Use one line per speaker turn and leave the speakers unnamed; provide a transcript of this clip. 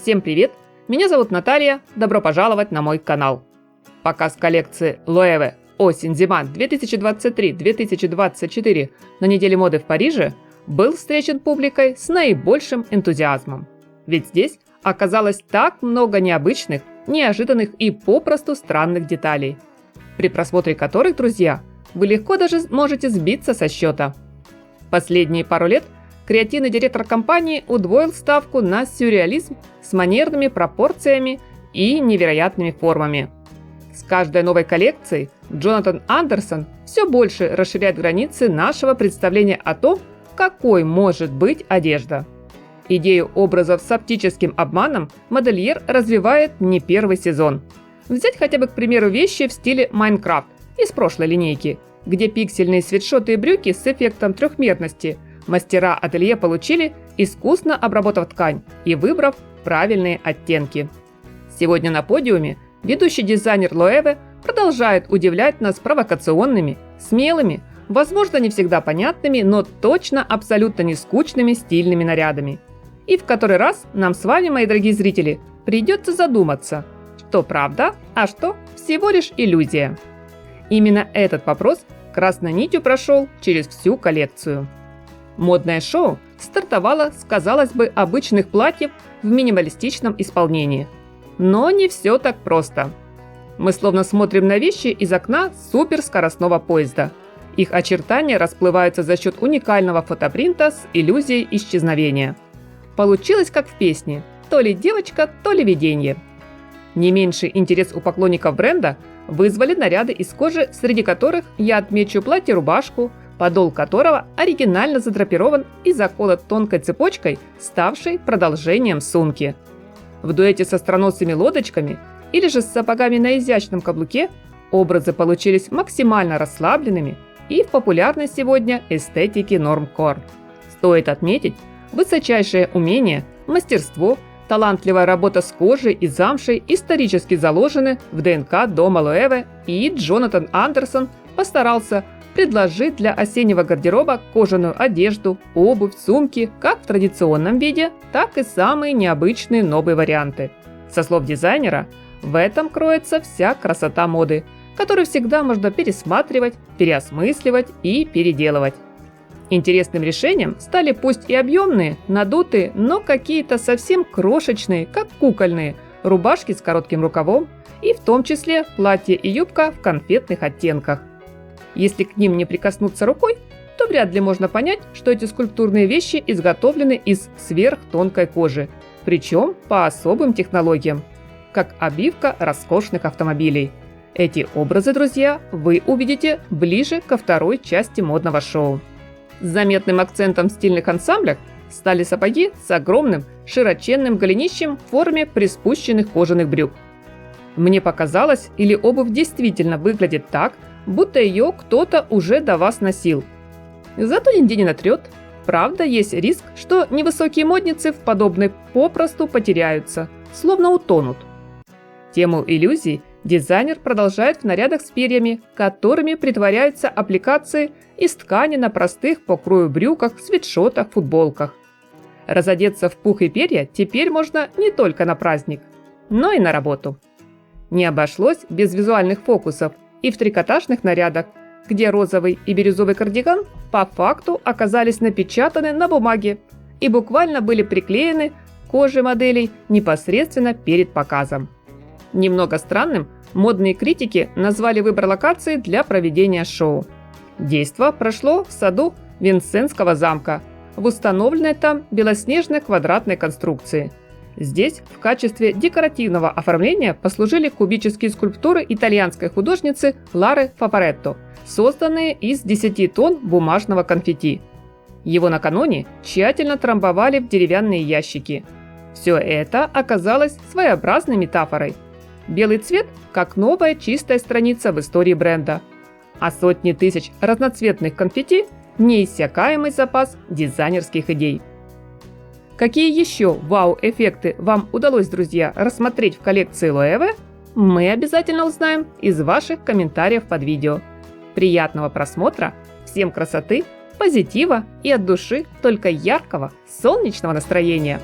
Всем привет! Меня зовут Наталья, добро пожаловать на мой канал. Показ коллекции Loewe осень-зима 2023-2024 на неделе моды в Париже был встречен публикой с наибольшим энтузиазмом. Ведь здесь оказалось так много необычных, неожиданных и попросту странных деталей, при просмотре которых, друзья, вы легко даже можете сбиться со счета. Последние пару лет креативный директор компании удвоил ставку на сюрреализм с манерными пропорциями и невероятными формами. С каждой новой коллекцией Джонатан Андерсон все больше расширяет границы нашего представления о том, какой может быть одежда. Идею образов с оптическим обманом модельер развивает не первый сезон. Взять хотя бы, к примеру, вещи в стиле Майнкрафт из прошлой линейки, где пиксельные свитшоты и брюки с эффектом трехмерности мастера ателье получили, искусно обработав ткань и выбрав правильные оттенки. Сегодня на подиуме ведущий дизайнер Loewe продолжает удивлять нас провокационными, смелыми, возможно, не всегда понятными, но точно абсолютно не скучными стильными нарядами. И в который раз нам с вами, мои дорогие зрители, придется задуматься, что правда, а что всего лишь иллюзия. Именно этот вопрос красной нитью прошел через всю коллекцию. Модное шоу стартовало с, казалось бы, обычных платьев в минималистичном исполнении. Но не все так просто. Мы словно смотрим на вещи из окна суперскоростного поезда. Их очертания расплываются за счет уникального фотопринта с иллюзией исчезновения. Получилось как в песне: то ли девочка, то ли видение. Не меньший интерес у поклонников бренда вызвали наряды из кожи, среди которых я отмечу платье-рубашку, подол которого оригинально задрапирован и заколот тонкой цепочкой, ставшей продолжением сумки. В дуэте с остроносыми лодочками или же с сапогами на изящном каблуке образы получились максимально расслабленными и в популярной сегодня эстетике нормкор. Стоит отметить высочайшее умение, мастерство, талантливая работа с кожей и замшей исторически заложены в ДНК дома Loewe, и Джонатан Андерсон постарался предложить для осеннего гардероба кожаную одежду, обувь, сумки как в традиционном виде, так и самые необычные новые варианты. Со слов дизайнера, в этом кроется вся красота моды, которую всегда можно пересматривать, переосмысливать и переделывать. Интересным решением стали пусть и объемные, надутые, но какие-то совсем крошечные, как кукольные, рубашки с коротким рукавом и в том числе платье и юбка в конфетных оттенках. Если к ним не прикоснуться рукой, то вряд ли можно понять, что эти скульптурные вещи изготовлены из сверхтонкой кожи, причем по особым технологиям, как обивка роскошных автомобилей. Эти образы, друзья, вы увидите ближе ко второй части модного шоу. С заметным акцентом в стильных ансамблях стали сапоги с огромным широченным голенищем в форме приспущенных кожаных брюк. Мне показалось, или обувь действительно выглядит так, будто ее кто-то уже до вас носил. Зато нигде не натрет. Правда, есть риск, что невысокие модницы в подобной попросту потеряются, словно утонут. Тему иллюзий дизайнер продолжает в нарядах с перьями, которыми притворяются аппликации из ткани на простых по крою брюках, свитшотах, футболках. Разодеться в пух и перья теперь можно не только на праздник, но и на работу. Не обошлось без визуальных фокусов и в трикотажных нарядах, где розовый и бирюзовый кардиган по факту оказались напечатаны на бумаге и буквально были приклеены к коже моделей непосредственно перед показом. Немного странным модные критики назвали выбор локации для проведения шоу. Действо прошло в саду Винсентского замка, в установленной там белоснежной квадратной конструкции. Здесь в качестве декоративного оформления послужили кубические скульптуры итальянской художницы Лары Фафаретто, созданные из 10 тонн бумажного конфетти. Его накануне тщательно трамбовали в деревянные ящики. Все это оказалось своеобразной метафорой. Белый цвет как новая чистая страница в истории бренда, а сотни тысяч разноцветных конфетти – неиссякаемый запас дизайнерских идей. Какие еще вау-эффекты вам удалось, друзья, рассмотреть в коллекции Loewe, мы обязательно узнаем из ваших комментариев под видео. Приятного просмотра, всем красоты, позитива и от души только яркого, солнечного настроения!